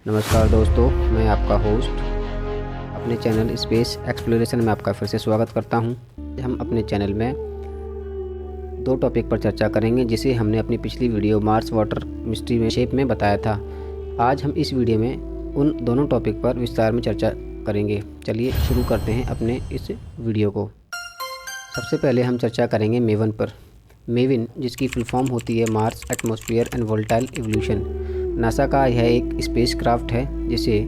नमस्कार दोस्तों, मैं आपका होस्ट अपने चैनल स्पेस एक्सप्लोरेशन में आपका फिर से स्वागत करता हूं। हम अपने चैनल में दो टॉपिक पर चर्चा करेंगे जिसे हमने अपनी पिछली वीडियो मार्स वाटर मिस्ट्री में शेप में बताया था। आज हम इस वीडियो में उन दोनों टॉपिक पर विस्तार में चर्चा करेंगे। चलिए शुरू करते हैं अपने इस वीडियो को। सबसे पहले हम चर्चा करेंगे मेवन पर। मेविन, जिसकी फुल फॉर्म होती है Mars atmosphere and volatile evolution, NASA का यह एक स्पेसक्राफ्ट है जिसे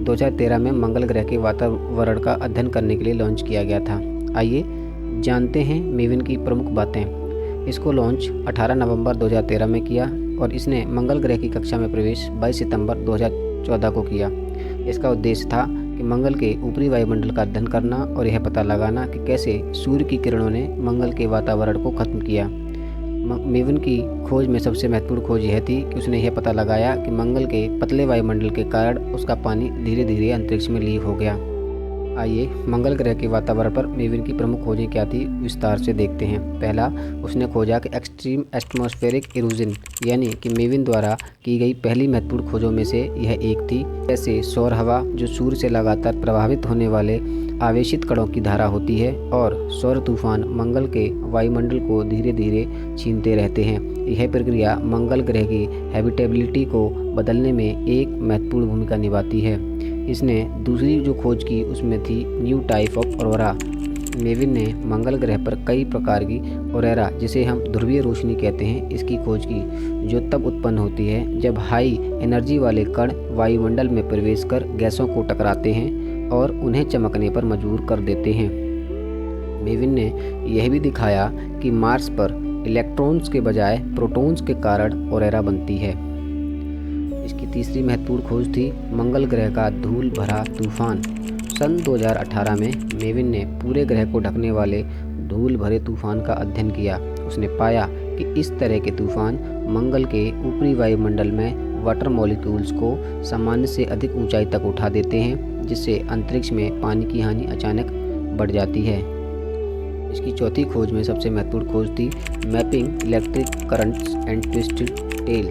2013 में मंगल ग्रह के वातावरण का अध्ययन करने के लिए लॉन्च किया गया था। आइए जानते हैं मेविन की प्रमुख बातें। इसको लॉन्च 18 नवंबर 2013 में किया और इसने मंगल ग्रह की कक्षा में प्रवेश 22 सितंबर 2014 को किया। इसका उद्देश्य था कि मंगल के ऊपरी वायुमंडल का अध्ययन करना और यह पता लगाना कि कैसे सूर्य की किरणों ने मंगल के वातावरण को खत्म किया। मेविन की खोज में सबसे महत्वपूर्ण खोज यह थी कि उसने यह पता लगाया कि मंगल के पतले वायुमंडल के कारण उसका पानी धीरे धीरे अंतरिक्ष में लीक हो गया। आइए मंगल ग्रह के वातावरण पर मेविन की प्रमुख खोजें क्या थी विस्तार से देखते हैं। पहला, उसने खोजा कि एक्सट्रीम एटमॉस्फेरिक इरोजन, यानी कि मेविन द्वारा की गई पहली महत्वपूर्ण खोजों में से यह एक थी। जैसे सौर हवा, जो सूर्य से लगातार प्रभावित होने वाले आवेशित कणों की धारा होती है, और सौर तूफान मंगल के वायुमंडल को धीरे धीरे छीनते रहते हैं। यह प्रक्रिया मंगल ग्रह की हैबिटेबिलिटी को बदलने में एक महत्वपूर्ण भूमिका निभाती है। इसने दूसरी जो खोज की उसमें थी new type of aurora. Maven ने मंगल ग्रह पर कई प्रकार की ऑरोरा, जिसे हम ध्रुवीय रोशनी कहते हैं, इसकी खोज की, जो तब उत्पन्न होती है जब हाई एनर्जी वाले कण वायुमंडल में प्रवेश कर गैसों को टकराते हैं और उन्हें चमकने पर मजबूर कर देते हैं। मेविन ने यह भी दिखाया कि मार्स पर इलेक्ट्रॉन्स के बजाय प्रोटॉन्स के कारण ऑरोरा बनती है। इसकी तीसरी महत्वपूर्ण खोज थी मंगल ग्रह का धूल भरा तूफान। सन 2018 में मेविन ने पूरे ग्रह को ढकने वाले धूल भरे तूफान का अध्ययन किया। उसने पाया कि इस तरह के तूफान मंगल के ऊपरी वायुमंडल में वाटर मॉलिक्यूल्स को सामान्य से अधिक ऊंचाई तक उठा देते हैं, जिससे अंतरिक्ष में पानी की हानि अचानक बढ़ जाती है। इसकी चौथी खोज में सबसे महत्वपूर्ण खोज थी mapping electric currents and twisted tail,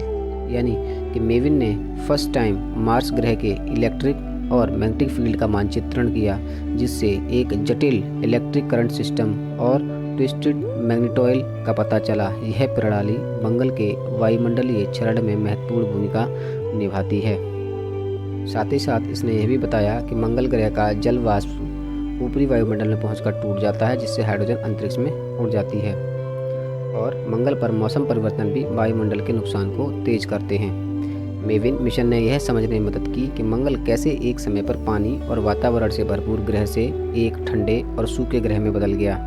यानी कि मेविन ने फर्स्ट टाइम मार्स ग्रह के इलेक्ट्रिक और मैग्नेटिक फील्ड का मानचित्रण किया, जिससे एक जटिल इलेक्ट्रिक करंट सिस्टम और ट्विस्टेड मैग्नेटॉइड का पता चला। यह प्रणाली मंगल के वायुमंडलीय क्षरण में महत्वपूर्ण भूमिका निभाती है। साथ ही साथ इसने यह भी बताया कि मंगल ग्रह का जल वाष्प ऊपरी वायुमंडल में पहुंचकर टूट जाता है, जिससे हाइड्रोजन अंतरिक्ष में उड़ जाती है, और मंगल पर मौसम परिवर्तन भी वायुमंडल के नुकसान को तेज करते हैं। मेविन मिशन ने यह समझने में मदद की कि मंगल कैसे एक समय पर पानी और वातावरण से भरपूर ग्रह से एक ठंडे और सूखे ग्रह में बदल गया।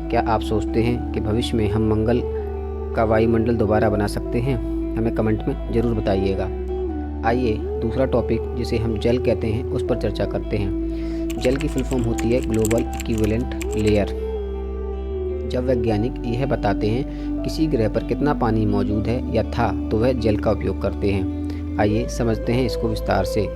क्या आप सोचते हैं कि भविष्य में हम मंगल का वायुमंडल दोबारा बना सकते हैं? हमें कमेंट में ज़रूर बताइएगा। आइए दूसरा टॉपिक, जिसे हम जल कहते हैं, उस पर चर्चा करते हैं। जल की फुल फॉर्म होती है ग्लोबल इक्विवेलेंट लेयर। जब वैज्ञानिक यह बताते हैं किसी ग्रह पर कितना पानी मौजूद है या था, तो वह जल का उपयोग करते हैं। आइए समझते हैं इसको विस्तार से।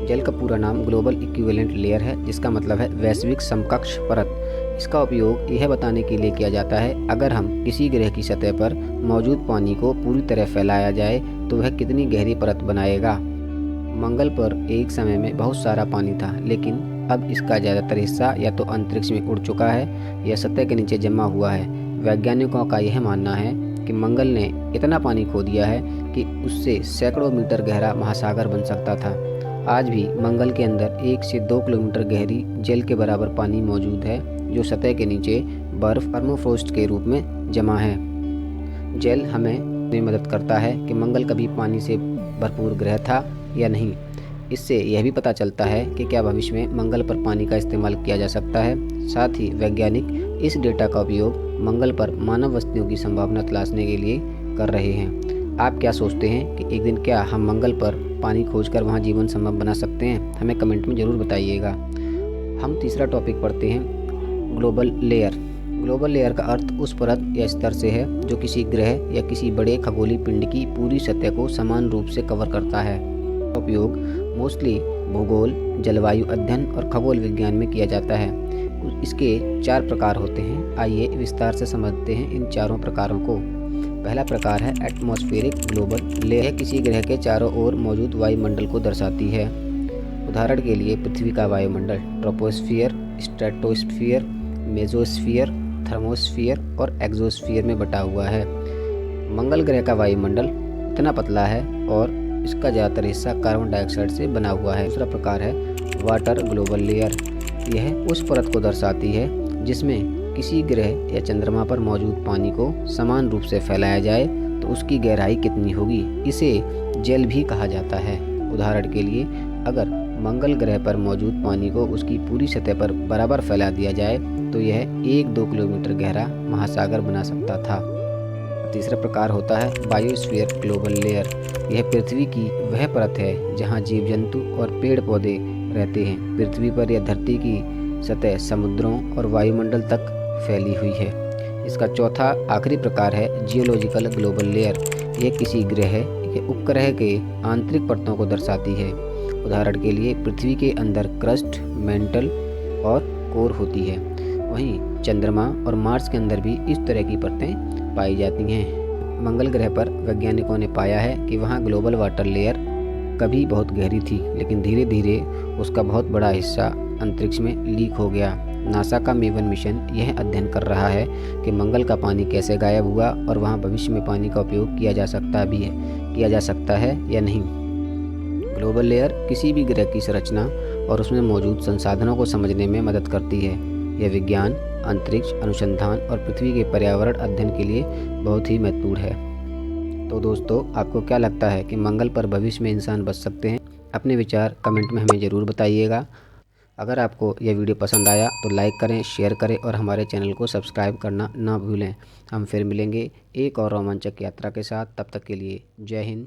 जल का पूरा नाम ग्लोबल इक्विवेलेंट लेयर है, जिसका मतलब है वैश्विक समकक्ष परत। इसका उपयोग यह बताने के लिए किया जाता है अगर हम किसी ग्रह की सतह पर मौजूद पानी को पूरी तरह फैलाया जाए तो वह कितनी गहरी परत बनाएगा। मंगल पर एक समय में बहुत सारा पानी था, लेकिन अब इसका ज़्यादातर हिस्सा या तो अंतरिक्ष में उड़ चुका है या सतह के नीचे जमा हुआ है। वैज्ञानिकों का यह मानना है कि मंगल ने इतना पानी खो दिया है कि उससे सैकड़ों मीटर गहरा महासागर बन सकता था। आज भी मंगल के अंदर 1 से 2 किलोमीटर गहरी जल के बराबर पानी मौजूद है, जो सतह के नीचे बर्फ परमाफ्रॉस्ट के रूप में जमा है। जल हमें मदद करता है कि मंगल कभी पानी से भरपूर ग्रह था या नहीं। इससे यह भी पता चलता है कि क्या भविष्य में मंगल पर पानी का इस्तेमाल किया जा सकता है। साथ ही वैज्ञानिक इस डेटा का उपयोग मंगल पर मानव बस्तियों की संभावना तलाशने के लिए कर रहे हैं। आप क्या सोचते हैं कि एक दिन क्या हम मंगल पर पानी खोजकर वहां जीवन संभव बना सकते हैं? हमें कमेंट में ज़रूर बताइएगा। हम तीसरा टॉपिक पढ़ते हैं ग्लोबल लेयर। ग्लोबल लेयर का अर्थ उस परत या स्तर से है जो किसी ग्रह या किसी बड़े खगोलीय पिंड की पूरी सतह को समान रूप से कवर करता है। उपयोग मोस्टली भूगोल, जलवायु अध्ययन और खगोल विज्ञान में किया जाता है। इसके 4 प्रकार होते हैं। आइए विस्तार से समझते हैं इन चारों प्रकारों को। पहला प्रकार है एटमॉस्फेरिक ग्लोबल लेयर। यह किसी ग्रह के चारों ओर मौजूद वायुमंडल को दर्शाती है। उदाहरण के लिए पृथ्वी का वायुमंडल ट्रोपोस्फियर, स्ट्रेटोस्फियर, मेसोस्फियर, थर्मोस्फियर और एक्सोस्फियर में बटा हुआ है। मंगल ग्रह का वायुमंडल इतना पतला है और इसका ज़्यादातर हिस्सा कार्बन डाइऑक्साइड से बना हुआ है। दूसरा प्रकार है वाटर ग्लोबल लेयर। यह उस परत को दर्शाती है जिसमें किसी ग्रह या चंद्रमा पर मौजूद पानी को समान रूप से फैलाया जाए तो उसकी गहराई कितनी होगी। इसे जेल भी कहा जाता है। उदाहरण के लिए अगर मंगल ग्रह पर मौजूद पानी को उसकी पूरी सतह पर बराबर फैला दिया जाए तो यह 1-2 किलोमीटर गहरा महासागर बना सकता था। तीसरा प्रकार होता है बायोस्फीयर ग्लोबल लेयर। यह पृथ्वी की वह परत है जहां जीव जंतु और पेड़ पौधे रहते हैं। पृथ्वी पर या धरती की सतह समुद्रों और वायुमंडल तक फैली हुई है। इसका चौथा आखिरी प्रकार है जियोलॉजिकल ग्लोबल लेयर। यह किसी ग्रह या उपग्रह के आंतरिक परतों को दर्शाती है। उदाहरण के लिए पृथ्वी के अंदर क्रस्ट, मेंटल और कोर होती है। वहीं चंद्रमा और मार्स के अंदर भी इस तरह की परतें पाई जाती हैं। मंगल ग्रह पर वैज्ञानिकों ने पाया है कि वहाँ ग्लोबल वाटर लेयर कभी बहुत गहरी थी, लेकिन धीरे धीरे उसका बहुत बड़ा हिस्सा अंतरिक्ष में लीक हो गया। नासा का मेवन मिशन यह अध्ययन कर रहा है कि मंगल का पानी कैसे गायब हुआ और वहाँ भविष्य में पानी का उपयोग किया जा सकता है या नहीं। ग्लोबल लेयर किसी भी ग्रह की संरचना और उसमें मौजूद संसाधनों को समझने में मदद करती है। यह विज्ञान, अंतरिक्ष अनुसंधान और पृथ्वी के पर्यावरण अध्ययन के लिए बहुत ही महत्वपूर्ण है। तो दोस्तों, आपको क्या लगता है कि मंगल पर भविष्य में इंसान बच सकते हैं? अपने विचार कमेंट में हमें ज़रूर बताइएगा। अगर आपको यह वीडियो पसंद आया तो लाइक करें, शेयर करें और हमारे चैनल को सब्सक्राइब करना ना भूलें। हम फिर मिलेंगे एक और रोमांचक यात्रा के साथ। तब तक के लिए जय हिंद,